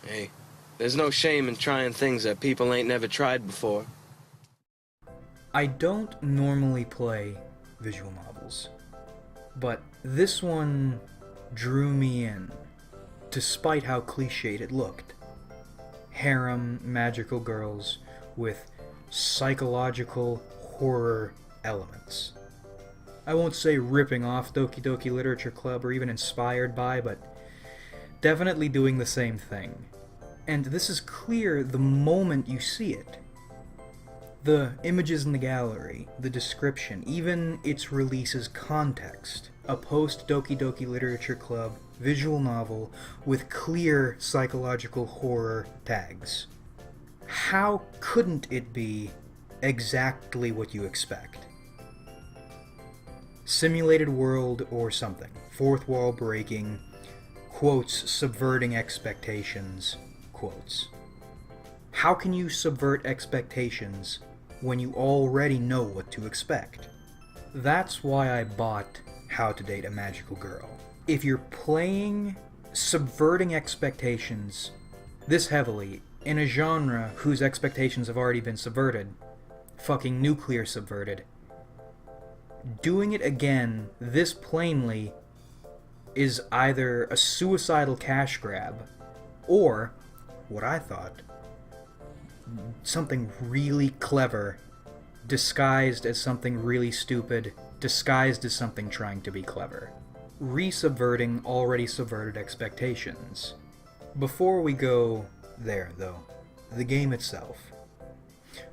Hey, there's no shame in trying things that people ain't never tried before. I don't normally play visual novels, but this one drew me in, despite how cliched it looked. Harem magical girls with psychological horror elements. I won't say ripping off Doki Doki Literature Club or even inspired by, but definitely doing the same thing. And this is clear the moment you see it. The images in the gallery, the description, even its release's context. A post-Doki Doki Literature Club visual novel with clear psychological horror tags. How couldn't it be exactly what you expect? Simulated world or something. Fourth wall breaking, quotes, subverting expectations, quotes. How can you subvert expectations when you already know what to expect? That's why I bought How to Date a Magical Girl. If you're playing subverting expectations this heavily in a genre whose expectations have already been subverted, fucking nuclear subverted, doing it again this plainly is either a suicidal cash grab or, what I thought, something really clever disguised as something really stupid, disguised as something trying to be clever. Re-subverting already subverted expectations. Before we go there, though, the game itself.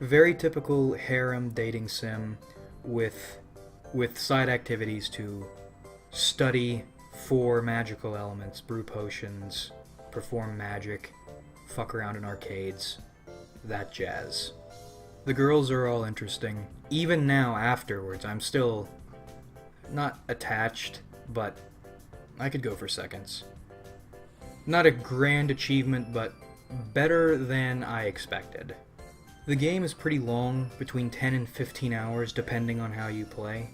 Very typical harem dating sim with side activities to study for magical elements, brew potions, perform magic, fuck around in arcades, that jazz. The girls are all interesting. Even now, afterwards, I'm still not attached, but I could go for seconds. Not a grand achievement, but better than I expected. The game is pretty long, between 10 and 15 hours, depending on how you play,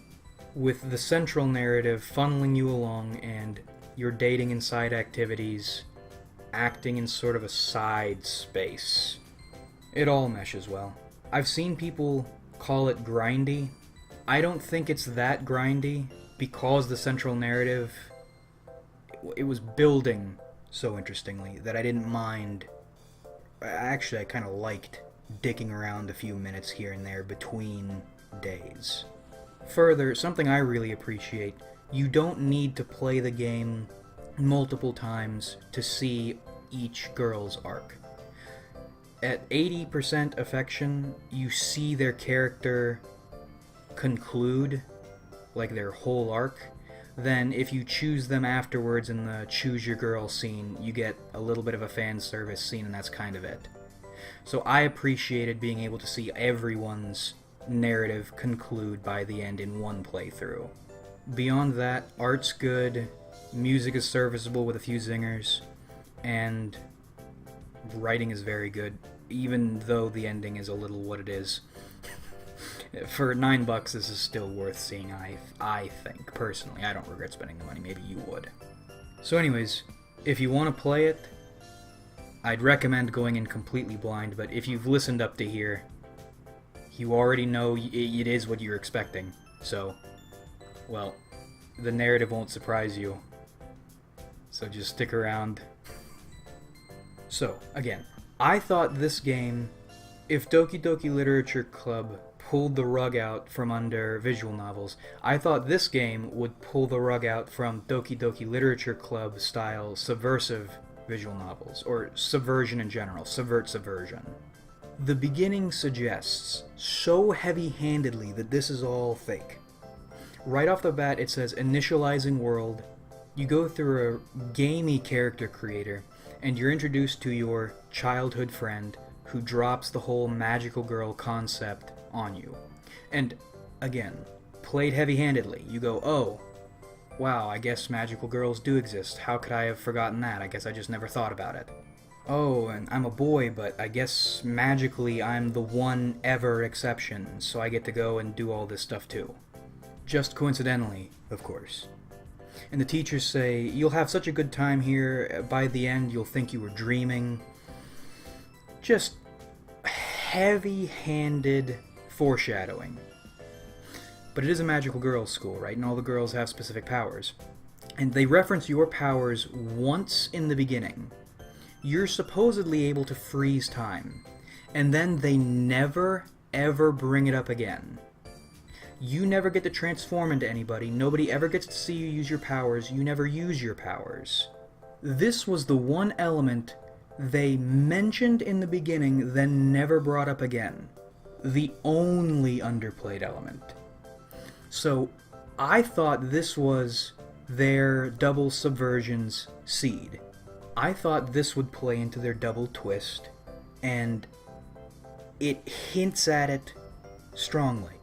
with the central narrative funneling you along and your dating and side activities acting in sort of a side space. It all meshes well. I've seen people call it grindy. I don't think it's that grindy because the central narrative, it was building so interestingly that I didn't mind. Actually, I kind of liked dicking around a few minutes here and there between days. Further, something I really appreciate, you don't need to play the game multiple times to see each girl's arc. At 80% affection, you see their character conclude, like their whole arc. Then if you choose them afterwards in the choose your girl scene, you get a little bit of a fan service scene, and that's kind of it. So I appreciated being able to see everyone's narrative conclude by the end in one playthrough. Beyond that, art's good, music is serviceable with a few zingers, and writing is very good, even though the ending is a little what it is. For $9, this is still worth seeing, I think, personally. I don't regret spending the money, maybe you would. So anyways, if you want to play it, I'd recommend going in completely blind, but if you've listened up to here, you already know it is what you're expecting. So, well, the narrative won't surprise you. So just stick around. So, again, I thought this game, if Doki Doki Literature Club pulled the rug out from under visual novels, I thought this game would pull the rug out from Doki Doki Literature Club style subversive visual novels, or subversion in general, subversion. The beginning suggests so heavy-handedly that this is all fake. Right off the bat it says initializing world, you go through a gamey character creator, and you're introduced to your childhood friend who drops the whole magical girl concept on you. And, again, played heavy-handedly. You go, oh, wow, I guess magical girls do exist. How could I have forgotten that? I guess I just never thought about it. Oh, and I'm a boy, but I guess magically I'm the one ever exception, so I get to go and do all this stuff too. Just coincidentally, of course. and the teachers say, "You'll have such a good time here, by the end you'll think you were dreaming." Just heavy-handed foreshadowing. But it is a magical girls' school, right? And all the girls have specific powers. And they reference your powers once in the beginning. You're supposedly able to freeze time, and then they never, ever bring it up again. You never get to transform into anybody, nobody ever gets to see you use your powers, you never use your powers. This was the one element they mentioned in the beginning, then never brought up again. The only underplayed element. So, I thought this was their double subversion's seed. I thought this would play into their double twist, and it hints at it strongly.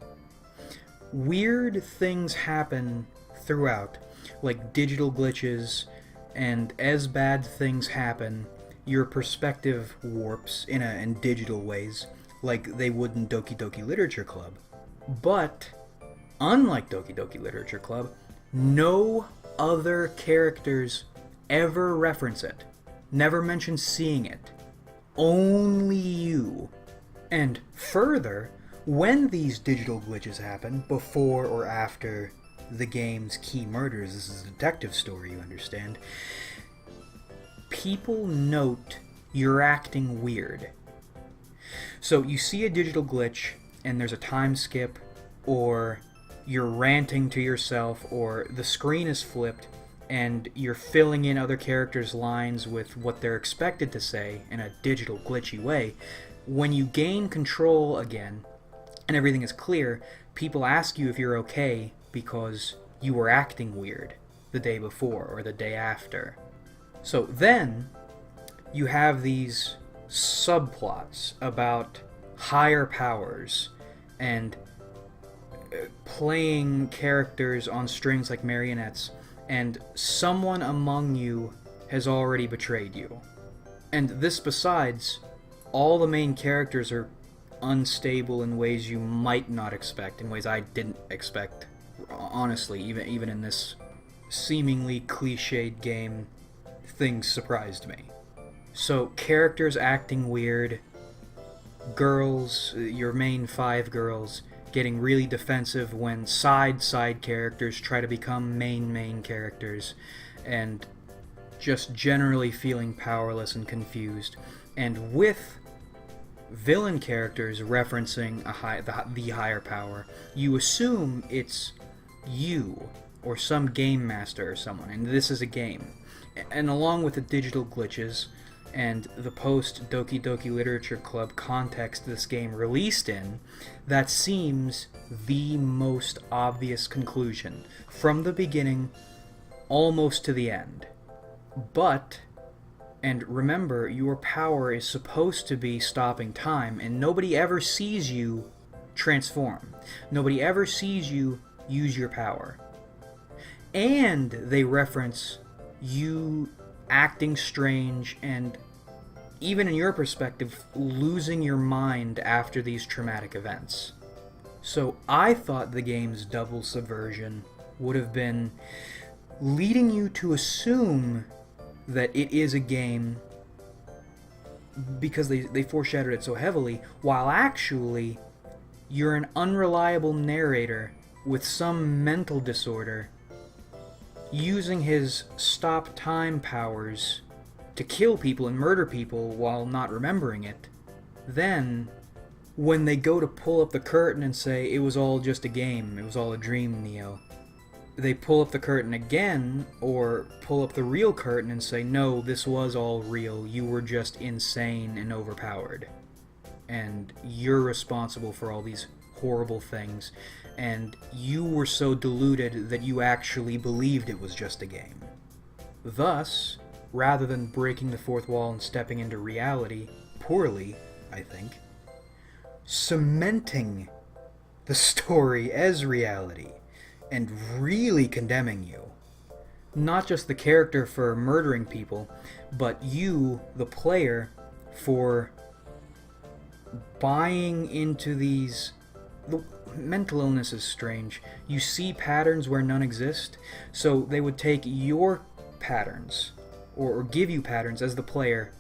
Weird things happen throughout, like digital glitches, and as bad things happen, your perspective warps in digital ways, like they would in Doki Doki Literature Club. But, unlike Doki Doki Literature Club, no other characters ever reference it. Never mention seeing it. Only you. And further, when these digital glitches happen, before or after the game's key murders, this is a detective story, you understand, people note you're acting weird. So you see a digital glitch, and there's a time skip, or you're ranting to yourself, or the screen is flipped, and you're filling in other characters' lines with what they're expected to say in a digital glitchy way. When you gain control again, and everything is clear, people ask you if you're okay because you were acting weird the day before or the day after. So then, you have these subplots about higher powers and playing characters on strings like marionettes, and someone among you has already betrayed you. And this besides, all the main characters are unstable in ways you might not expect, in ways I didn't expect, honestly, even in this seemingly cliched game, things surprised me. So, characters acting weird, girls, your main 5 girls, getting really defensive when side characters try to become main characters, and just generally feeling powerless and confused. And with villain characters referencing the higher power, you assume it's you, or some game master or someone, and this is a game. And along with the digital glitches, and the post-Doki Doki Literature Club context this game released in, that seems the most obvious conclusion, from the beginning almost to the end. But, and remember, your power is supposed to be stopping time, and nobody ever sees you transform. Nobody ever sees you use your power. And they reference you acting strange, and even in your perspective, losing your mind after these traumatic events. So I thought the game's double subversion would have been leading you to assume that it is a game because they foreshadowed it so heavily, while actually you're an unreliable narrator with some mental disorder using his stop time powers to kill people and murder people while not remembering it. Then, when they go to pull up the curtain and say, "It was all just a game, it was all a dream, Neo," they pull up the curtain again, or pull up the real curtain and say, "No, this was all real, you were just insane and overpowered. And you're responsible for all these horrible things, and you were so deluded that you actually believed it was just a game." Thus, rather than breaking the fourth wall and stepping into reality, poorly, I think, cementing the story as reality, and really condemning you. Not just the character for murdering people, but you, the player, for buying into these the mental illness is strange. You see patterns where none exist, so they would take your patterns, or give you patterns as the player,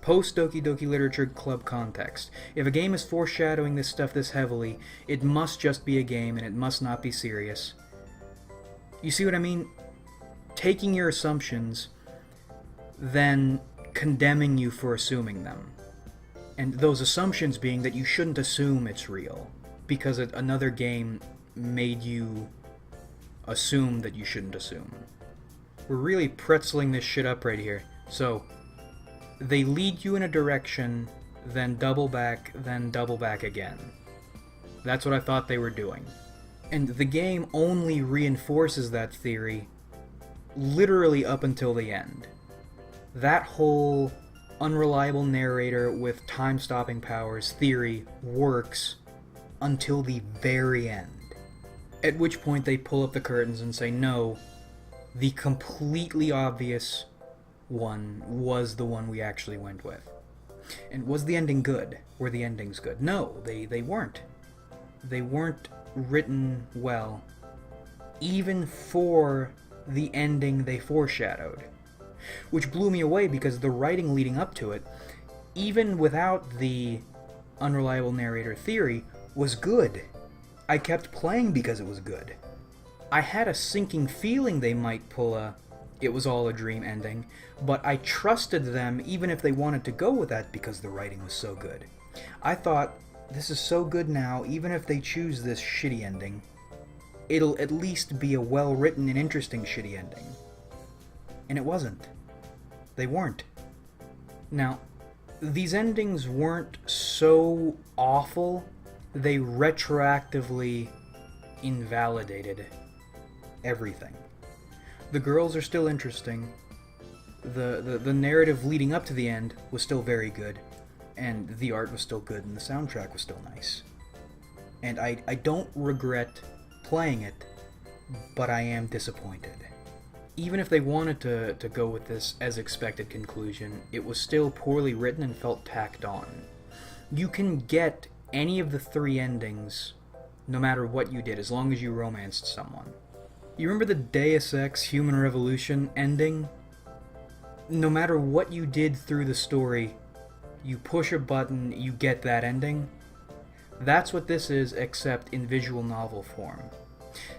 post Doki Doki Literature Club context. If a game is foreshadowing this stuff this heavily, it must just be a game and it must not be serious. You see what I mean? Taking your assumptions, then condemning you for assuming them. And those assumptions being that you shouldn't assume it's real, because another game made you assume that you shouldn't assume. We're really pretzeling this shit up right here. So, they lead you in a direction, then double back again. That's what I thought they were doing. And the game only reinforces that theory literally up until the end. That whole unreliable narrator with time-stopping powers theory works until the very end. At which point they pull up the curtains and say, no, the completely obvious one was the one we actually went with. And was the ending good? Were the endings good? No, they weren't. They weren't written well, even for the ending they foreshadowed. Which blew me away because the writing leading up to it, even without the unreliable narrator theory, was good. I kept playing because it was good. I had a sinking feeling they might pull a "it was all a dream" ending, but I trusted them even if they wanted to go with that because the writing was so good. I thought, this is so good now, even if they choose this shitty ending, it'll at least be a well-written and interesting shitty ending. And it wasn't. They weren't. Now, these endings weren't so awful, they retroactively invalidated everything. The girls are still interesting. The narrative leading up to the end was still very good, and the art was still good, and the soundtrack was still nice. And I don't regret playing it, but I am disappointed. Even if they wanted to go with this as expected conclusion, it was still poorly written and felt tacked on. You can get any of the three endings, no matter what you did, as long as you romanced someone. You remember the Deus Ex Human Revolution ending? No matter what you did through the story, you push a button, you get that ending. That's what this is, except in visual novel form.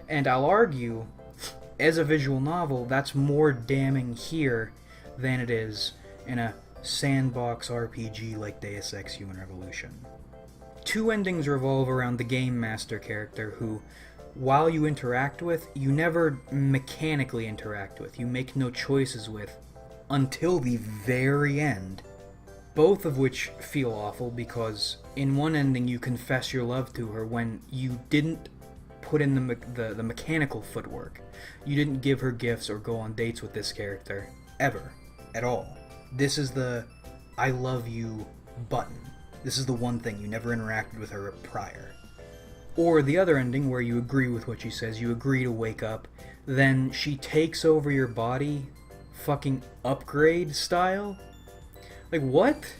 And I'll argue, as a visual novel, that's more damning here than it is in a sandbox RPG like Deus Ex Human Revolution. Two endings revolve around the Game Master character who, while you interact with, you never mechanically interact with, you make no choices with, until the very end. Both of which feel awful because in one ending you confess your love to her when you didn't put in the mechanical footwork. You didn't give her gifts or go on dates with this character. Ever. At all. This is the I love you button. This is the one thing. You never interacted with her prior. Or the other ending where you agree with what she says, you agree to wake up, then she takes over your body, fucking Upgrade style? Like, what?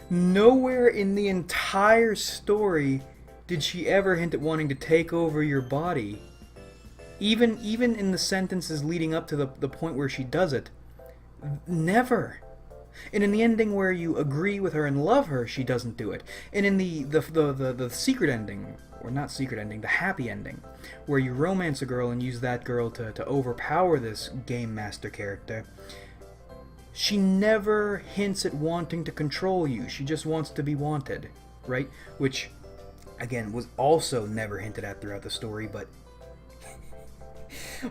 Nowhere in the entire story did she ever hint at wanting to take over your body. Even in the sentences leading up to the point where she does it. Never. And in the ending where you agree with her and love her, she doesn't do it. And in the secret ending, or not secret ending, the happy ending, where you romance a girl and use that girl to overpower this Game Master character, she never hints at wanting to control you. She just wants to be wanted, right? Which, again, was also never hinted at throughout the story, but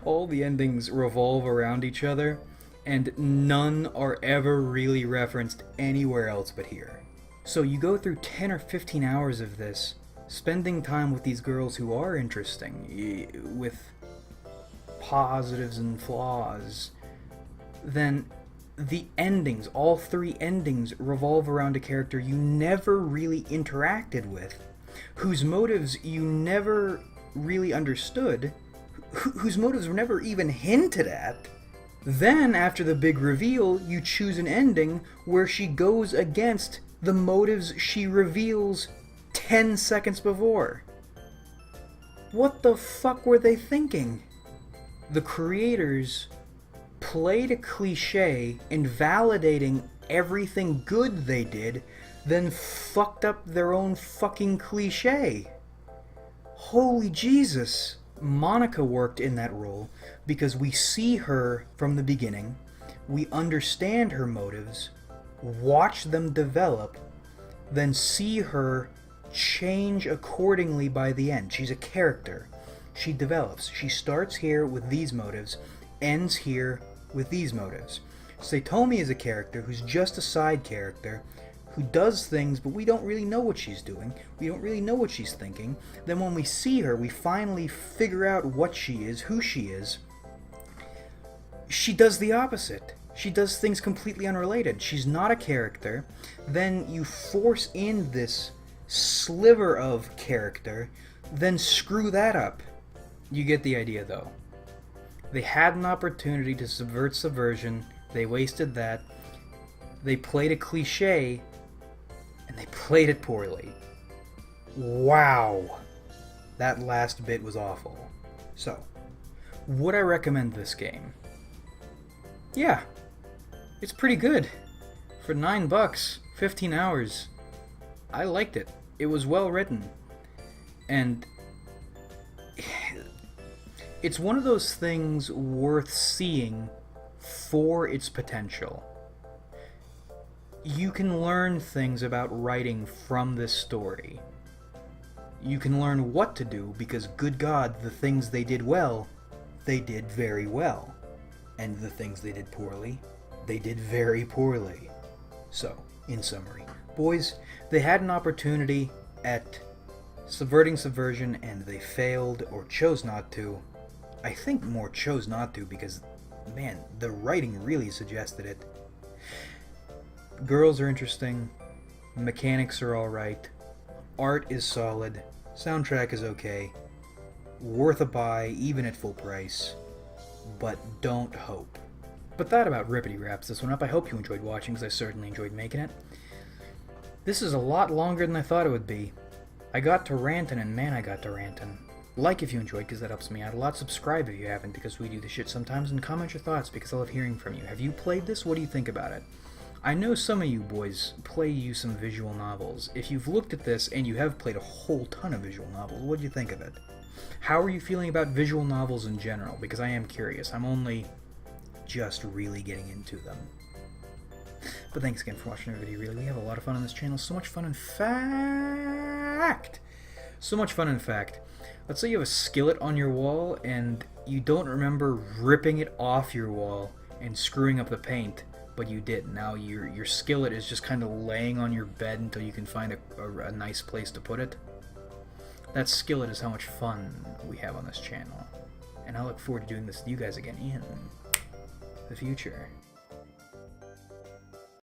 all the endings revolve around each other, and none are ever really referenced anywhere else but here. So you go through 10 or 15 hours of this, spending time with these girls who are interesting, with positives and flaws, then the endings, all three endings, revolve around a character you never really interacted with, whose motives you never really understood, whose motives were never even hinted at. Then, after the big reveal, you choose an ending where she goes against the motives she reveals 10 seconds before. What the fuck were they thinking? The creators played a cliche in validating everything good they did, then fucked up their own fucking cliche. Holy Jesus. Monica worked in that role because we see her from the beginning, we understand her motives, watch them develop, then see her change accordingly by the end. She's a character. She develops. She starts here with these motives, ends here with these motives. Satomi is a character who's just a side character, who does things, but we don't really know what she's doing. We don't really know what she's thinking. Then when we see her, we finally figure out what she is, who she is. She does the opposite. She does things completely unrelated. She's not a character. Then you force in this sliver of character, then screw that up. You get the idea, though. They had an opportunity to subvert subversion. They wasted that. They played a cliche, and they played it poorly. Wow. That last bit was awful. So, would I recommend this game? Yeah. It's pretty good. For $9, 15 hours. I liked it. It was well written. And it's one of those things worth seeing for its potential. You can learn things about writing from this story. You can learn what to do because, good God, the things they did well, they did very well. And the things they did poorly, they did very poorly. So, in summary, boys, they had an opportunity at subverting subversion and they failed or chose not to. I think more chose not to because, man, the writing really suggested it. Girls are interesting, mechanics are alright, art is solid, soundtrack is okay, worth a buy even at full price, but don't hope. But that about rippity wraps this one up. I hope you enjoyed watching because I certainly enjoyed making it. This is a lot longer than I thought it would be. I got to ranting, and man, I got to ranting. Like if you enjoyed because that helps me out a lot. Subscribe if you haven't because we do this shit sometimes, and comment your thoughts because I love hearing from you. Have you played this? What do you think about it? I know some of you boys play some visual novels. If you've looked at this and you have played a whole ton of visual novels, what do you think of it? How are you feeling about visual novels in general? Because I am curious. I'm only just really getting into them. But thanks again for watching our video, really. We have a lot of fun on this channel. So much fun, in fact. So much fun, in fact. Let's say you have a skillet on your wall and you don't remember ripping it off your wall and screwing up the paint, but you did. Now your skillet is just kind of laying on your bed until you can find a nice place to put it. That skillet is how much fun we have on this channel. And I look forward to doing this with you guys again in the future.